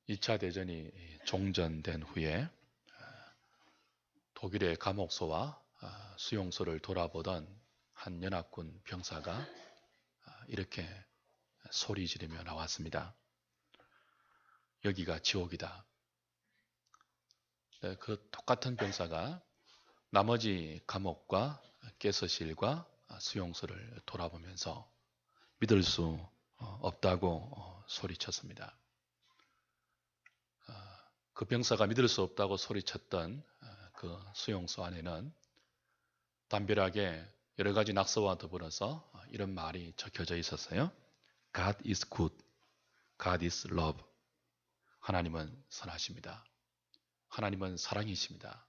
2차 대전이 종전된 후에 독일의 감옥소와 수용소를 돌아보던 한 연합군 병사가 이렇게 소리 지르며 나왔습니다. 여기가 지옥이다. 그 똑같은 병사가 나머지 감옥과 가스실과 수용소를 돌아보면서 믿을 수 없다고 소리쳤습니다. 그 병사가 믿을 수 없다고 소리쳤던 그 수용소 안에는 담벼락에 여러 가지 낙서와 더불어서 이런 말이 적혀져 있었어요. God is good. God is love. 하나님은 선하십니다. 하나님은 사랑이십니다.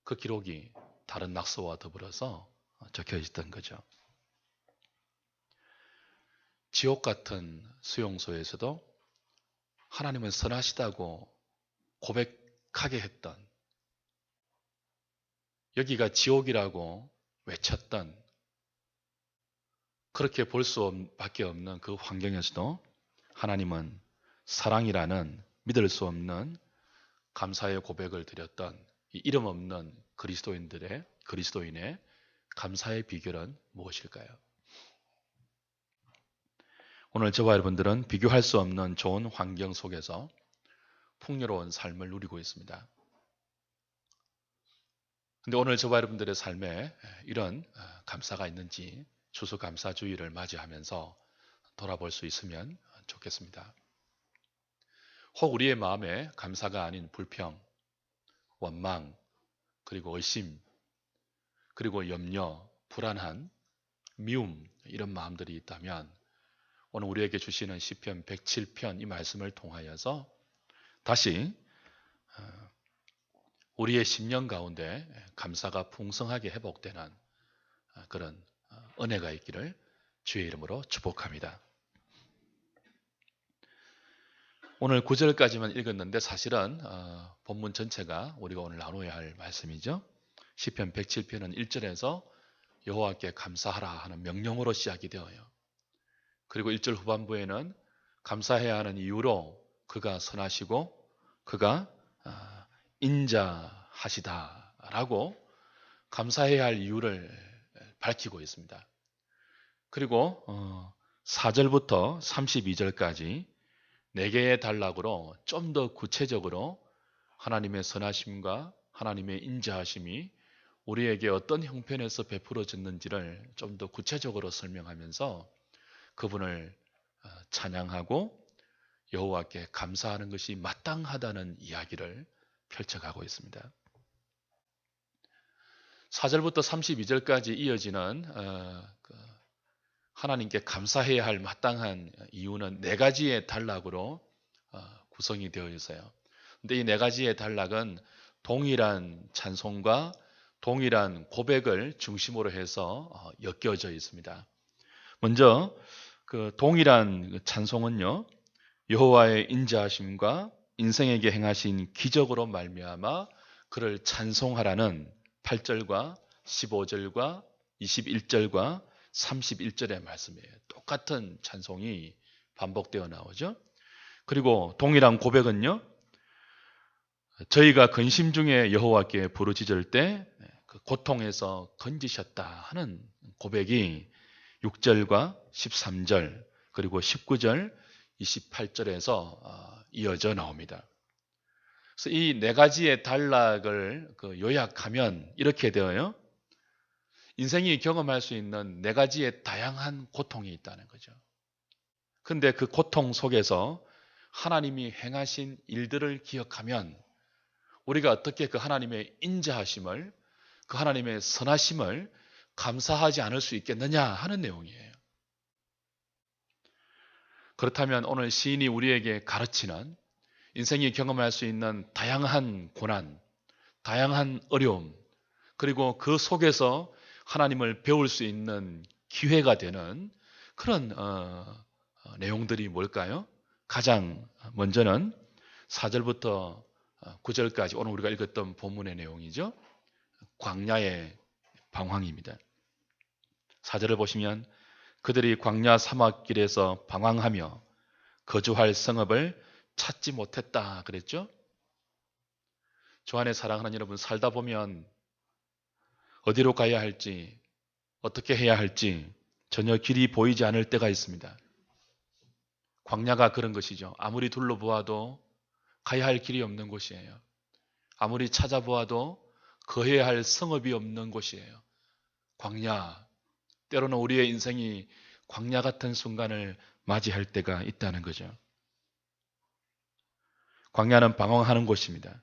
그 기록이 다른 낙서와 더불어서 적혀 있던 거죠. 지옥 같은 수용소에서도 하나님은 선하시다고 고백하게 했던, 여기가 지옥이라고 외쳤던, 그렇게 볼 수밖에 없는 그 환경에서도 하나님은 사랑이라는 믿을 수 없는 감사의 고백을 드렸던 이 이름 없는 그리스도인의 감사의 비결은 무엇일까요? 오늘 저와 여러분들은 비교할 수 없는 좋은 환경 속에서 풍요로운 삶을 누리고 있습니다. 근데 오늘 저와 여러분들의 삶에 이런 감사가 있는지 추수감사주의를 맞이하면서 돌아볼 수 있으면 좋겠습니다. 혹 우리의 마음에 감사가 아닌 불평, 원망, 그리고 의심, 그리고 염려, 불안한, 미움 이런 마음들이 있다면 오늘 우리에게 주시는 시편 107편 이 말씀을 통하여서 다시 우리의 심령 가운데 감사가 풍성하게 회복되는 그런 은혜가 있기를 주의 이름으로 축복합니다. 오늘 9절까지만 읽었는데 사실은 본문 전체가 우리가 오늘 나눠야 할 말씀이죠. 시편 107편은 1절에서 여호와께 감사하라 하는 명령으로 시작이 되어요. 그리고 1절 후반부에는 감사해야 하는 이유로 그가 선하시고 그가 인자하시다라고 감사해야 할 이유를 밝히고 있습니다. 그리고 4절부터 32절까지 4개의 단락으로 좀 더 구체적으로 하나님의 선하심과 하나님의 인자하심이 우리에게 어떤 형편에서 베풀어졌는지를 좀 더 구체적으로 설명하면서 그분을 찬양하고 여호와께 감사하는 것이 마땅하다는 이야기를 펼쳐가고 있습니다. 4절부터 32절까지 이어지는 하나님께 감사해야 할 마땅한 이유는 4가지의 단락으로 구성이 되어 있어요. 근데 이 4가지의 단락은 동일한 찬송과 동일한 고백을 중심으로 해서 엮여져 있습니다. 먼저 그 동일한 찬송은요, 여호와의 인자하심과 인생에게 행하신 기적으로 말미암아 그를 찬송하라는 8절과 15절과 21절과 31절의 말씀이에요. 똑같은 찬송이 반복되어 나오죠. 그리고 동일한 고백은요, 저희가 근심 중에 여호와께 부르짖을 때 그 고통에서 건지셨다 하는 고백이 6절과 13절 그리고 19절 28절에서 이어져 나옵니다. 그래서 이 4가지의 단락을 요약하면 이렇게 되어요. 인생이 경험할 수 있는 4가지의 다양한 고통이 있다는 거죠. 그런데 그 고통 속에서 하나님이 행하신 일들을 기억하면 우리가 어떻게 그 하나님의 인자하심을, 그 하나님의 선하심을 감사하지 않을 수 있겠느냐 하는 내용이에요. 그렇다면 오늘 시인이 우리에게 가르치는 인생이 경험할 수 있는 다양한 고난, 다양한 어려움, 그리고 그 속에서 하나님을 배울 수 있는 기회가 되는 그런 내용들이 뭘까요? 가장 먼저는 4절부터 9절까지 오늘 우리가 읽었던 본문의 내용이죠. 광야의 방황입니다. 4절을 보시면 그들이 광야 사막길에서 방황하며 거주할 성읍을 찾지 못했다 그랬죠? 주 안에 사랑하는 여러분, 살다 보면 어디로 가야 할지, 어떻게 해야 할지 전혀 길이 보이지 않을 때가 있습니다. 광야가 그런 것이죠. 아무리 둘러보아도 가야 할 길이 없는 곳이에요. 아무리 찾아보아도 거해야 할 성읍이 없는 곳이에요. 광야. 때로는 우리의 인생이 광야 같은 순간을 맞이할 때가 있다는 거죠. 광야는 방황하는 곳입니다.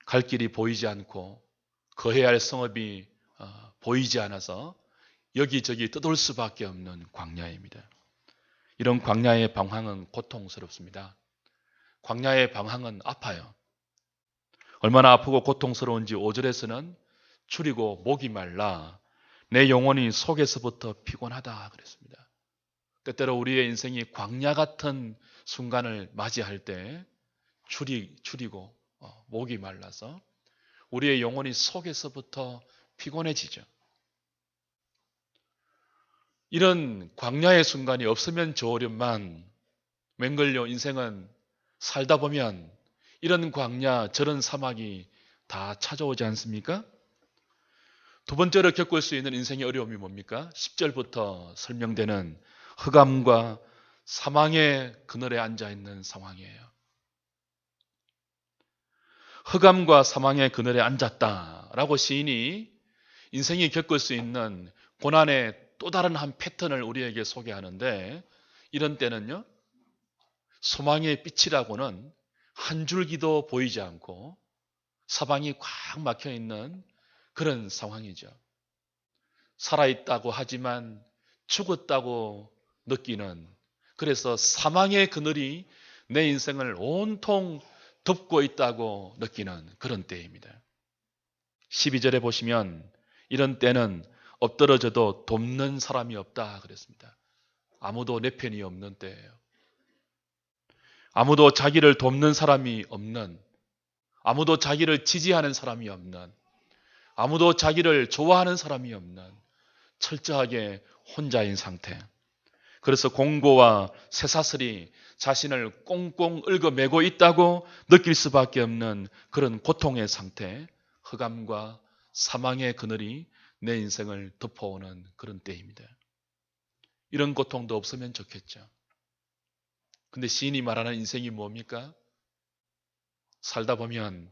갈 길이 보이지 않고 거해야 할 성읍이 보이지 않아서 여기저기 떠돌 수밖에 없는 광야입니다. 이런 광야의 방황은 고통스럽습니다. 광야의 방황은 아파요. 얼마나 아프고 고통스러운지 5절에서는 추리고 목이 말라 내 영혼이 속에서부터 피곤하다 그랬습니다. 때때로 우리의 인생이 광야 같은 순간을 맞이할 때 추리고 목이 말라서 우리의 영혼이 속에서부터 피곤해지죠. 이런 광야의 순간이 없으면 좋으련만 맹걸려 인생은 살다 보면 이런 광야 저런 사막이 다 찾아오지 않습니까? 두 번째로 겪을 수 있는 인생의 어려움이 뭡니까? 10절부터 설명되는 흑암과 사망의 그늘에 앉아있는 상황이에요. 흑암과 사망의 그늘에 앉았다라고 시인이 인생이 겪을 수 있는 고난의 또 다른 한 패턴을 우리에게 소개하는데 이런 때는요. 소망의 빛이라고는 한 줄기도 보이지 않고 사방이 꽉 막혀 있는 그런 상황이죠. 살아있다고 하지만 죽었다고 느끼는 그래서 사망의 그늘이 내 인생을 온통 덮고 있다고 느끼는 그런 때입니다. 12절에 보시면 이런 때는 엎드러져도 돕는 사람이 없다 그랬습니다. 아무도 내 편이 없는 때예요. 아무도 자기를 돕는 사람이 없는, 아무도 자기를 지지하는 사람이 없는, 아무도 자기를 좋아하는 사람이 없는 철저하게 혼자인 상태. 그래서 공고와 쇠사슬이 자신을 꽁꽁 얽어매고 있다고 느낄 수밖에 없는 그런 고통의 상태, 흑암과 사망의 그늘이 내 인생을 덮어오는 그런 때입니다. 이런 고통도 없으면 좋겠죠. 근데 시인이 말하는 인생이 뭡니까? 살다 보면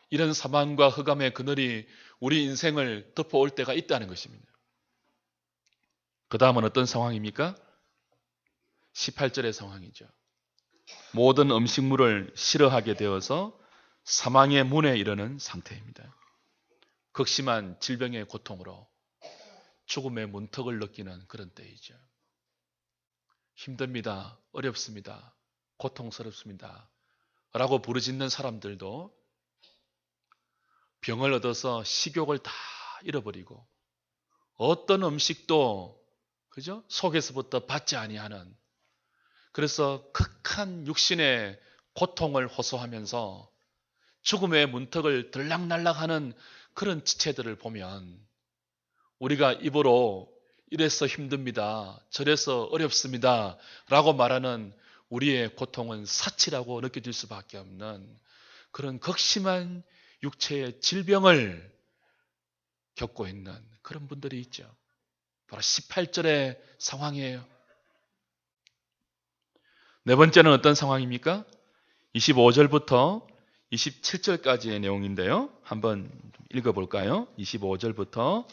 이런 사망과 흑암의 그늘이 우리 인생을 덮어올 때가 있다는 것입니다. 그 다음은 어떤 상황입니까? 18절의 상황이죠. 모든 음식물을 싫어하게 되어서 사망의 문에 이르는 상태입니다. 극심한 질병의 고통으로 죽음의 문턱을 느끼는 그런 때이죠. 힘듭니다. 어렵습니다. 고통스럽습니다. 라고 부르짖는 사람들도 병을 얻어서 식욕을 다 잃어버리고 어떤 음식도 그죠? 속에서부터 받지 아니하는 그래서 극한 육신의 고통을 호소하면서 죽음의 문턱을 들락날락하는 그런 지체들을 보면 우리가 입으로 이래서 힘듭니다. 저래서 어렵습니다. 라고 말하는 우리의 고통은 사치라고 느껴질 수밖에 없는 그런 극심한 육체의 질병을 겪고 있는 그런 분들이 있죠. 바로 18절의 상황이에요. 네 번째는 어떤 상황입니까? 25절부터 27절까지의 내용인데요. 한번 읽어볼까요? 25절부터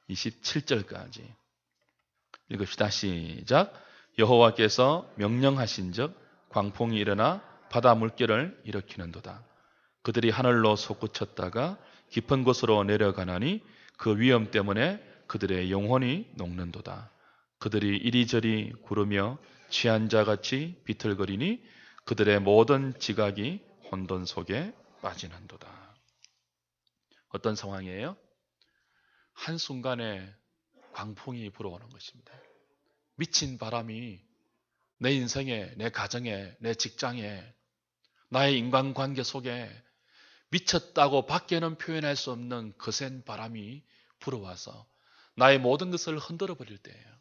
27절까지 읽읍시다. 시작. 여호와께서 명령하신즉 광풍이 일어나 바다 물결을 일으키는도다. 그들이 하늘로 솟구쳤다가 깊은 곳으로 내려가나니 그 위험 때문에 그들의 영혼이 녹는도다. 그들이 이리저리 구르며 취한 자같이 비틀거리니 그들의 모든 지각이 혼돈 속에 빠지는도다. 어떤 상황이에요? 한순간에 광풍이 불어오는 것입니다. 미친 바람이 내 인생에, 내 가정에, 내 직장에, 나의 인간관계 속에 미쳤다고 밖에는 표현할 수 없는 거센 바람이 불어와서 나의 모든 것을 흔들어 버릴 때예요.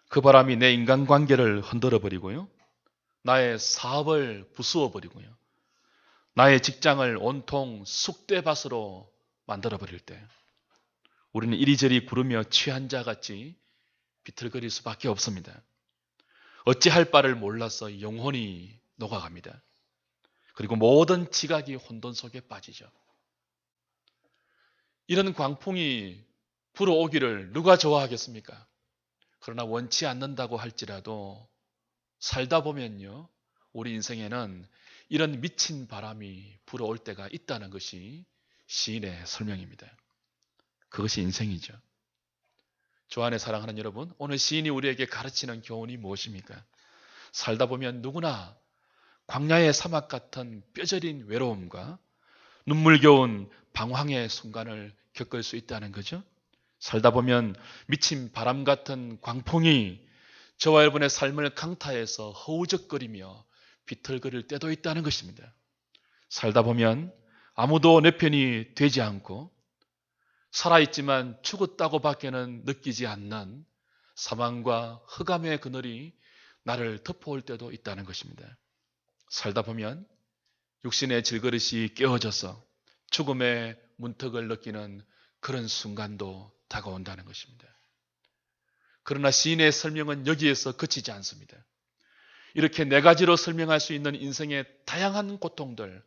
그 바람이 내 인간관계를 흔들어버리고요. 나의 사업을 부수어버리고요. 나의 직장을 온통 쑥대밭으로 만들어버릴 때 우리는 이리저리 구르며 취한 자같이 비틀거릴 수밖에 없습니다. 어찌할 바를 몰라서 영혼이 녹아갑니다. 그리고 모든 지각이 혼돈 속에 빠지죠. 이런 광풍이 불어오기를 누가 좋아하겠습니까? 그러나 원치 않는다고 할지라도 살다 보면요, 우리 인생에는 이런 미친 바람이 불어올 때가 있다는 것이 시인의 설명입니다. 그것이 인생이죠. 주 안에 사랑하는 여러분, 오늘 시인이 우리에게 가르치는 교훈이 무엇입니까? 살다 보면 누구나 광야의 사막 같은 뼈저린 외로움과 눈물겨운 방황의 순간을 겪을 수 있다는 거죠. 살다 보면 미친 바람 같은 광풍이 저와 여러분의 삶을 강타해서 허우적거리며 비틀거릴 때도 있다는 것입니다. 살다 보면 아무도 내 편이 되지 않고 살아있지만 죽었다고 밖에는 느끼지 않는 사망과 흑암의 그늘이 나를 덮어올 때도 있다는 것입니다. 살다 보면 육신의 질그릇이 깨어져서 죽음의 문턱을 느끼는 그런 순간도 다가온다는 것입니다. 그러나 시인의 설명은 여기에서 그치지 않습니다. 이렇게 네 가지로 설명할 수 있는 인생의 다양한 고통들,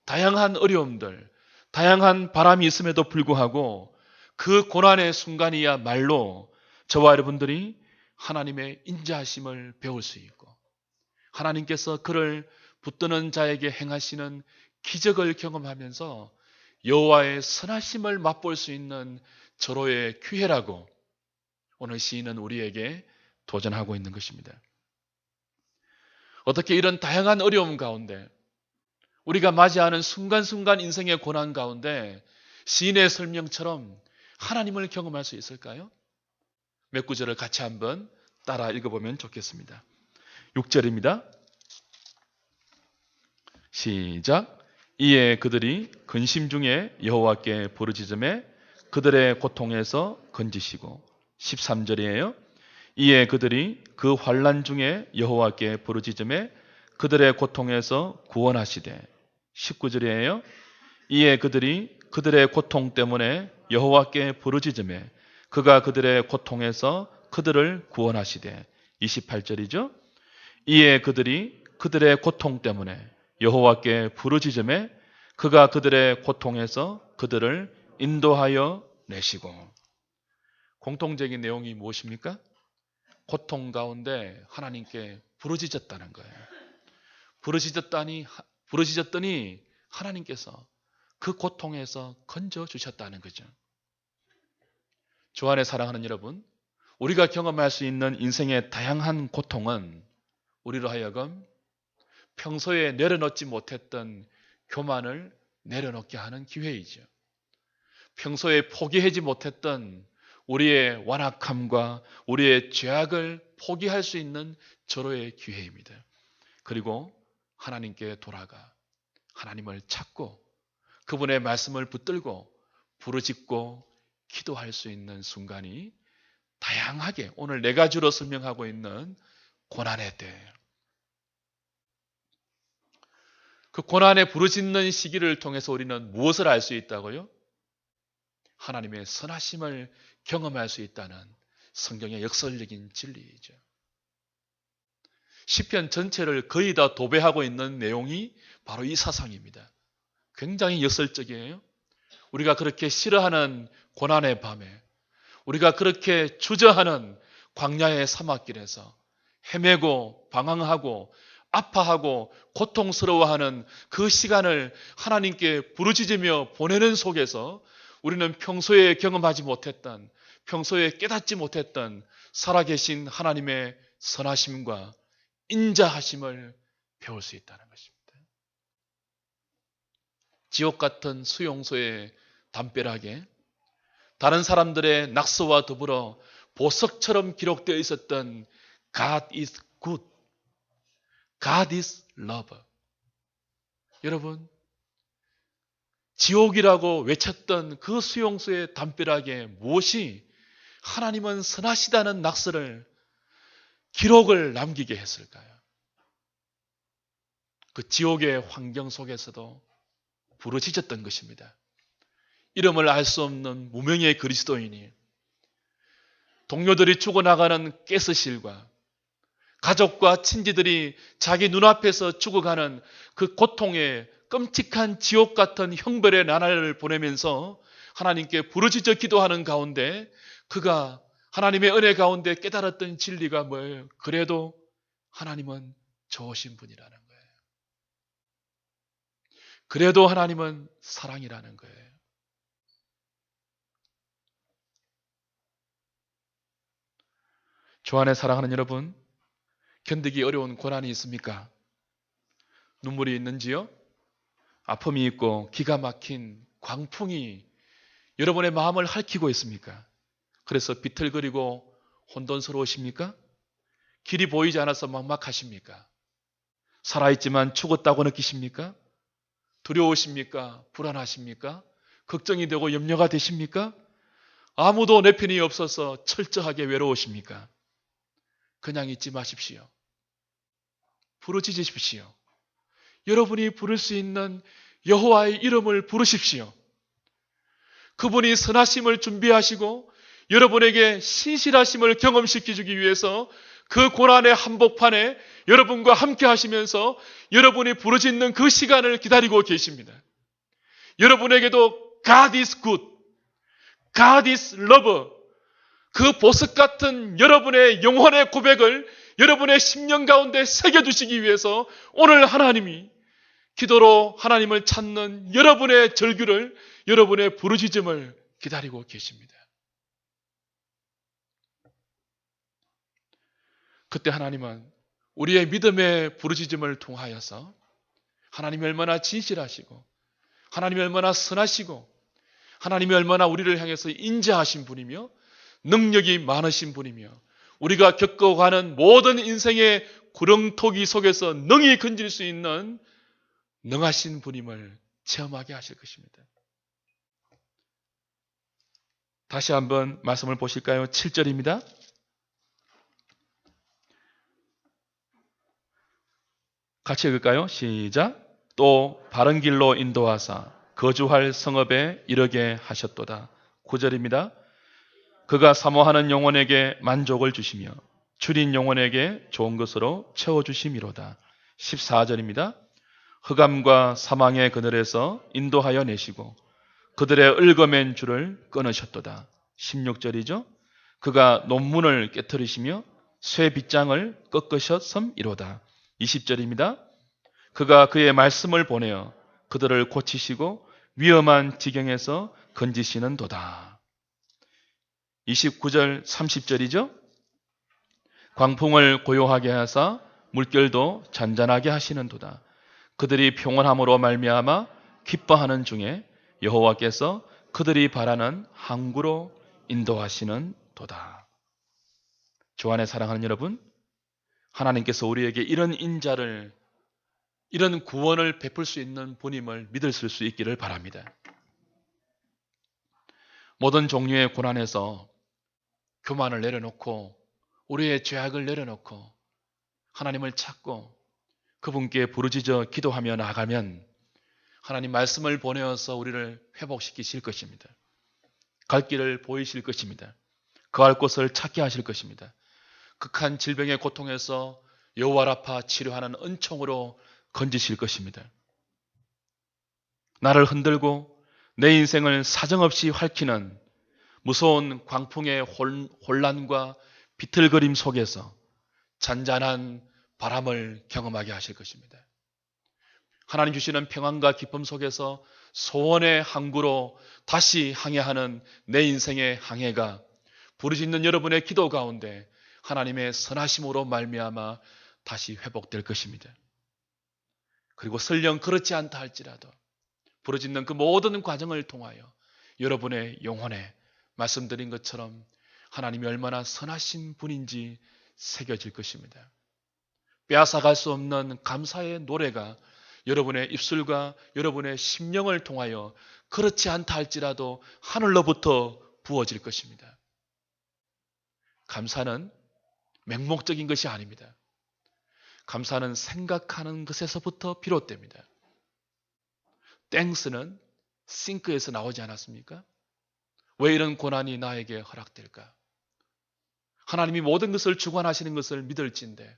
다양한 어려움들, 다양한 바람이 있음에도 불구하고 그 고난의 순간이야말로 저와 여러분들이 하나님의 인자하심을 배울 수 있고 하나님께서 그를 붙드는 자에게 행하시는 기적을 경험하면서 여호와의 선하심을 맛볼 수 있는 절호의 기회라고 오늘 시인은 우리에게 도전하고 있는 것입니다. 어떻게 이런 다양한 어려움 가운데 우리가 맞이하는 순간순간 인생의 고난 가운데 시인의 설명처럼 하나님을 경험할 수 있을까요? 몇 구절을 같이 한번 따라 읽어보면 좋겠습니다. 6절입니다. 시작. 이에 그들이 근심 중에 여호와께 부르짖음에 그들의 고통에서 건지시고 13절이에요. 이에 그들이 그 환난 중에 여호와께 부르짖음에 그들의 고통에서 구원하시되 19절이에요. 이에 그들이 그들의 고통 때문에 여호와께 부르짖음에 그가 그들의 고통에서 그들을 구원하시되 28절이죠. 이에 그들이 그들의 고통 때문에 여호와께 부르짖음에 그가 그들의 고통에서 그들을 인도하여 내시고. 공통적인 내용이 무엇입니까? 고통 가운데 하나님께 부르짖었다는 거예요. 부르짖었더니 하나님께서 그 고통에서 건져주셨다는 거죠. 주 안에 사랑하는 여러분, 우리가 경험할 수 있는 인생의 다양한 고통은 우리로 하여금 평소에 내려놓지 못했던 교만을 내려놓게 하는 기회이죠. 평소에 포기하지 못했던 우리의 완악함과 우리의 죄악을 포기할 수 있는 절호의 기회입니다. 그리고 하나님께 돌아가 하나님을 찾고 그분의 말씀을 붙들고 부르짖고 기도할 수 있는 순간이 다양하게 오늘 네 가지로 설명하고 있는 고난의 때예요. 그 고난에 부르짖는 시기를 통해서 우리는 무엇을 알 수 있다고요? 하나님의 선하심을 경험할 수 있다는 성경의 역설적인 진리이죠. 시편 전체를 거의 다 도배하고 있는 내용이 바로 이 사상입니다. 굉장히 역설적이에요. 우리가 그렇게 싫어하는 고난의 밤에, 우리가 그렇게 주저하는 광야의 사막길에서 헤매고 방황하고 아파하고 고통스러워하는 그 시간을 하나님께 부르짖으며 보내는 속에서 우리는 평소에 경험하지 못했던, 평소에 깨닫지 못했던 살아계신 하나님의 선하심과 인자하심을 배울 수 있다는 것입니다. 지옥 같은 수용소의 담벼락에 다른 사람들의 낙서와 더불어 보석처럼 기록되어 있었던 God is good, God is love. 여러분, 지옥이라고 외쳤던 그 수용소의 담벼락에 무엇이 하나님은 선하시다는 낙서를 기록을 남기게 했을까요? 그 지옥의 환경 속에서도 부르짖었던 것입니다. 이름을 알 수 없는 무명의 그리스도인이 동료들이 죽어나가는 가스실과 가족과 친지들이 자기 눈앞에서 죽어가는 그 고통의 끔찍한 지옥 같은 형벌의 나날을 보내면서 하나님께 부르짖어 기도하는 가운데 그가 하나님의 은혜 가운데 깨달았던 진리가 뭐예요? 그래도 하나님은 좋으신 분이라는 거예요. 그래도 하나님은 사랑이라는 거예요. 주 안에 사랑하는 여러분, 견디기 어려운 고난이 있습니까? 눈물이 있는지요? 아픔이 있고 기가 막힌 광풍이 여러분의 마음을 핥히고 있습니까? 그래서 비틀거리고 혼돈스러우십니까? 길이 보이지 않아서 막막하십니까? 살아있지만 죽었다고 느끼십니까? 두려우십니까? 불안하십니까? 걱정이 되고 염려가 되십니까? 아무도 내 편이 없어서 철저하게 외로우십니까? 그냥 잊지 마십시오. 부르짖으십시오. 여러분이 부를 수 있는 여호와의 이름을 부르십시오. 그분이 선하심을 준비하시고 여러분에게 신실하심을 경험시키기 위해서 그 고난의 한복판에 여러분과 함께 하시면서 여러분이 부르짖는 그 시간을 기다리고 계십니다. 여러분에게도 God is good, God is love, 그 보석 같은 여러분의 영혼의 고백을 여러분의 심령 가운데 새겨주시기 위해서 오늘 하나님이 기도로 하나님을 찾는 여러분의 절규를, 여러분의 부르짖음을 기다리고 계십니다. 그때 하나님은 우리의 믿음의 부르짖음을 통하여서 하나님이 얼마나 진실하시고 하나님이 얼마나 선하시고 하나님이 얼마나 우리를 향해서 인자하신 분이며 능력이 많으신 분이며 우리가 겪어가는 모든 인생의 구렁토기 속에서 능히 건질 수 있는 능하신 분임을 체험하게 하실 것입니다. 다시 한번 말씀을 보실까요? 7절입니다. 같이 읽을까요? 시작. 또 바른 길로 인도하사 거주할 성읍에 이르게 하셨도다. 9절입니다. 그가 사모하는 영혼에게 만족을 주시며 줄인 영혼에게 좋은 것으로 채워주심이로다. 14절입니다. 흑암과 사망의 그늘에서 인도하여 내시고 그들의 얽어맨 줄을 끊으셨도다. 16절이죠. 그가 논문을 깨뜨리시며 쇠 빗장을 꺾으셨음이로다. 20절입니다. 그가 그의 말씀을 보내어 그들을 고치시고 위험한 지경에서 건지시는 도다. 29절 30절이죠. 광풍을 고요하게 하사 물결도 잔잔하게 하시는 도다. 그들이 평온함으로 말미암아 기뻐하는 중에 여호와께서 그들이 바라는 항구로 인도하시는 도다. 주 안에 사랑하는 여러분, 하나님께서 우리에게 이런 인자를, 이런 구원을 베풀 수 있는 분임을 믿을 수 있기를 바랍니다. 모든 종류의 고난에서 교만을 내려놓고 우리의 죄악을 내려놓고 하나님을 찾고 그분께 부르짖어 기도하며 나아가면 하나님 말씀을 보내어서 우리를 회복시키실 것입니다. 갈 길을 보이실 것입니다. 거할 곳을 찾게 하실 것입니다. 극한 질병의 고통에서 여호와 라파 치료하는 은총으로 건지실 것입니다. 나를 흔들고 내 인생을 사정없이 핥히는 무서운 광풍의 혼란과 비틀거림 속에서 잔잔한 바람을 경험하게 하실 것입니다. 하나님 주시는 평안과 기쁨 속에서 소원의 항구로 다시 항해하는 내 인생의 항해가 부르짖는 여러분의 기도 가운데 하나님의 선하심으로 말미암아 다시 회복될 것입니다. 그리고 설령 그렇지 않다 할지라도 부르짖는 그 모든 과정을 통하여 여러분의 영혼에 말씀드린 것처럼 하나님이 얼마나 선하신 분인지 새겨질 것입니다. 빼앗아갈 수 없는 감사의 노래가 여러분의 입술과 여러분의 심령을 통하여 그렇지 않다 할지라도 하늘로부터 부어질 것입니다. 감사는 맹목적인 것이 아닙니다. 감사는 생각하는 것에서부터 비롯됩니다. 땡스는 싱크에서 나오지 않았습니까? 왜 이런 고난이 나에게 허락될까? 하나님이 모든 것을 주관하시는 것을 믿을진데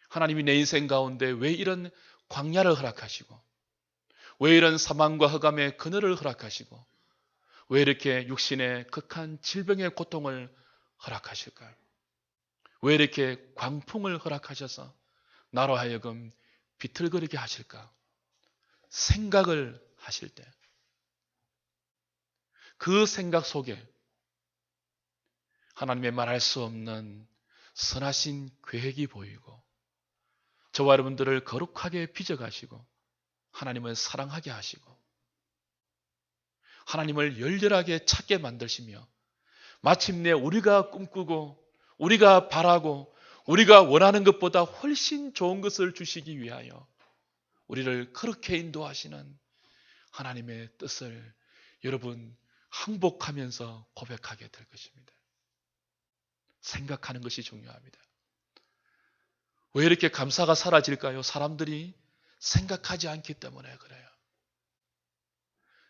하나님이 내 인생 가운데 왜 이런 광야를 허락하시고 왜 이런 사망과 흑암의 그늘을 허락하시고 왜 이렇게 육신의 극한 질병의 고통을 허락하실까? 왜 이렇게 광풍을 허락하셔서 나로 하여금 비틀거리게 하실까? 생각을 하실 때 그 생각 속에 하나님의 말할 수 없는 선하신 계획이 보이고 저와 여러분들을 거룩하게 빚어가시고 하나님을 사랑하게 하시고 하나님을 열렬하게 찾게 만드시며 마침내 우리가 꿈꾸고 우리가 바라고 우리가 원하는 것보다 훨씬 좋은 것을 주시기 위하여 우리를 그렇게 인도하시는 하나님의 뜻을 여러분 항복하면서 고백하게 될 것입니다. 생각하는 것이 중요합니다. 왜 이렇게 감사가 사라질까요? 사람들이 생각하지 않기 때문에 그래요.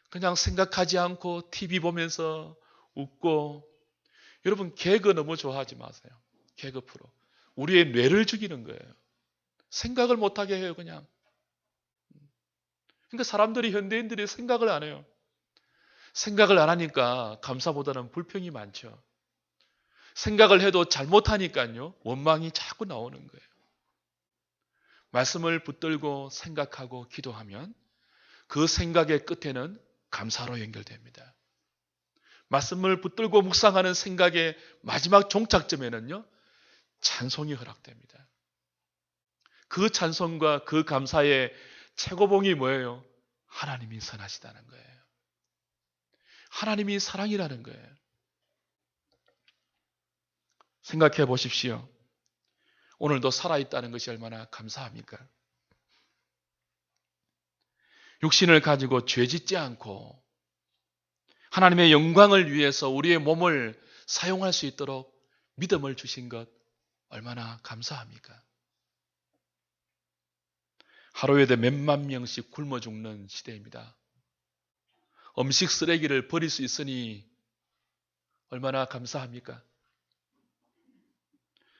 그냥 생각하지 않고 TV 보면서 웃고 여러분 개그 너무 좋아하지 마세요. 개그 프로. 우리의 뇌를 죽이는 거예요. 생각을 못하게 해요 그냥. 그러니까 사람들이 현대인들이 생각을 안 해요. 생각을 안 하니까 감사보다는 불평이 많죠. 생각을 해도 잘못하니까요. 원망이 자꾸 나오는 거예요. 말씀을 붙들고 생각하고 기도하면 그 생각의 끝에는 감사로 연결됩니다. 말씀을 붙들고 묵상하는 생각의 마지막 종착점에는요. 찬송이 허락됩니다. 그 찬송과 그 감사의 최고봉이 뭐예요? 하나님이 선하시다는 거예요. 하나님이 사랑이라는 거예요. 생각해 보십시오. 오늘도 살아있다는 것이 얼마나 감사합니까? 육신을 가지고 죄짓지 않고 하나님의 영광을 위해서 우리의 몸을 사용할 수 있도록 믿음을 주신 것 얼마나 감사합니까? 하루에도 몇만 명씩 굶어 죽는 시대입니다. 음식 쓰레기를 버릴 수 있으니 얼마나 감사합니까?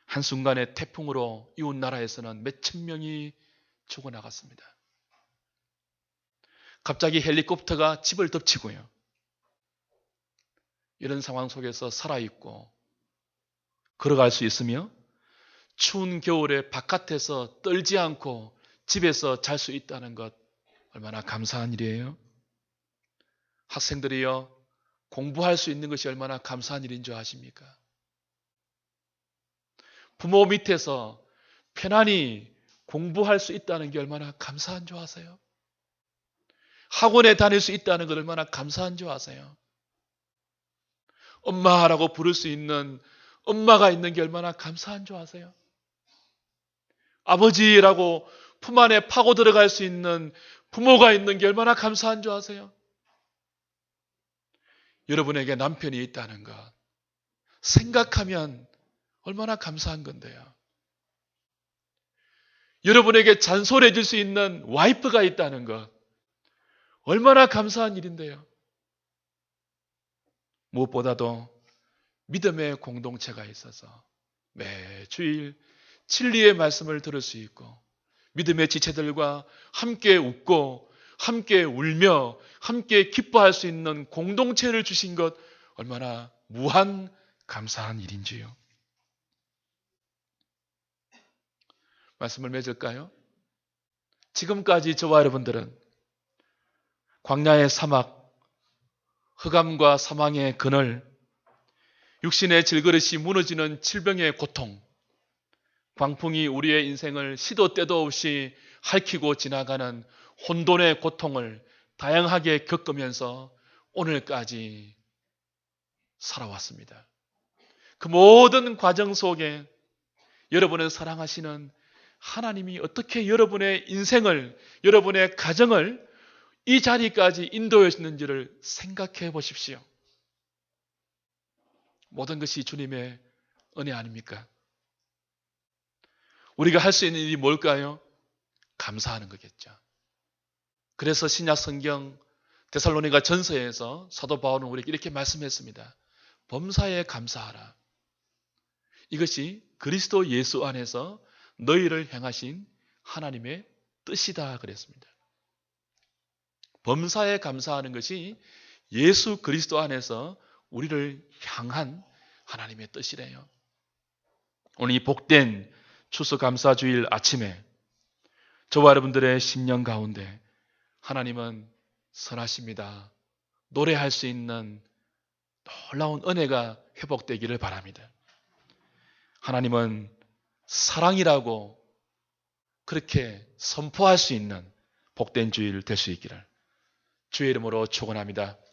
한순간에 태풍으로 이웃 나라에서는 몇천 명이 죽어나갔습니다. 갑자기 헬리콥터가 집을 덮치고요. 이런 상황 속에서 살아있고 걸어갈 수 있으며 추운 겨울에 바깥에서 떨지 않고 집에서 잘 수 있다는 것 얼마나 감사한 일이에요. 학생들이요 공부할 수 있는 것이 얼마나 감사한 일인 줄 아십니까? 부모 밑에서 편안히 공부할 수 있다는 게 얼마나 감사한 줄 아세요? 학원에 다닐 수 있다는 것 얼마나 감사한 줄 아세요? 엄마라고 부를 수 있는 엄마가 있는 게 얼마나 감사한 줄 아세요? 아버지라고 품 안에 파고 들어갈 수 있는 부모가 있는 게 얼마나 감사한 줄 아세요? 여러분에게 남편이 있다는 것 생각하면 얼마나 감사한 건데요. 여러분에게 잔소리해 줄 수 있는 와이프가 있다는 것 얼마나 감사한 일인데요. 무엇보다도 믿음의 공동체가 있어서 매주일 진리의 말씀을 들을 수 있고 믿음의 지체들과 함께 웃고 함께 울며 함께 기뻐할 수 있는 공동체를 주신 것 얼마나 무한 감사한 일인지요. 말씀을 맺을까요? 지금까지 저와 여러분들은 광야의 사막, 흑암과 사망의 그늘, 육신의 질그릇이 무너지는 질병의 고통, 광풍이 우리의 인생을 시도 때도 없이 핥히고 지나가는 혼돈의 고통을 다양하게 겪으면서 오늘까지 살아왔습니다. 그 모든 과정 속에 여러분을 사랑하시는 하나님이 어떻게 여러분의 인생을, 여러분의 가정을 이 자리까지 인도하셨는지를 생각해 보십시오. 모든 것이 주님의 은혜 아닙니까? 우리가 할 수 있는 일이 뭘까요? 감사하는 거겠죠. 그래서 신약 성경 데살로니가 전서에서 사도 바울은 우리에게 이렇게 말씀했습니다. 범사에 감사하라. 이것이 그리스도 예수 안에서 너희를 향하신 하나님의 뜻이다 그랬습니다. 범사에 감사하는 것이 예수 그리스도 안에서 우리를 향한 하나님의 뜻이래요. 오늘 이 복된 추수감사주일 아침에 저와 여러분들의 심령 가운데 하나님은 선하십니다. 노래할 수 있는 놀라운 은혜가 회복되기를 바랍니다. 하나님은 사랑이라고 그렇게 선포할 수 있는 복된 주일 될 수 있기를 주의 이름으로 축원합니다.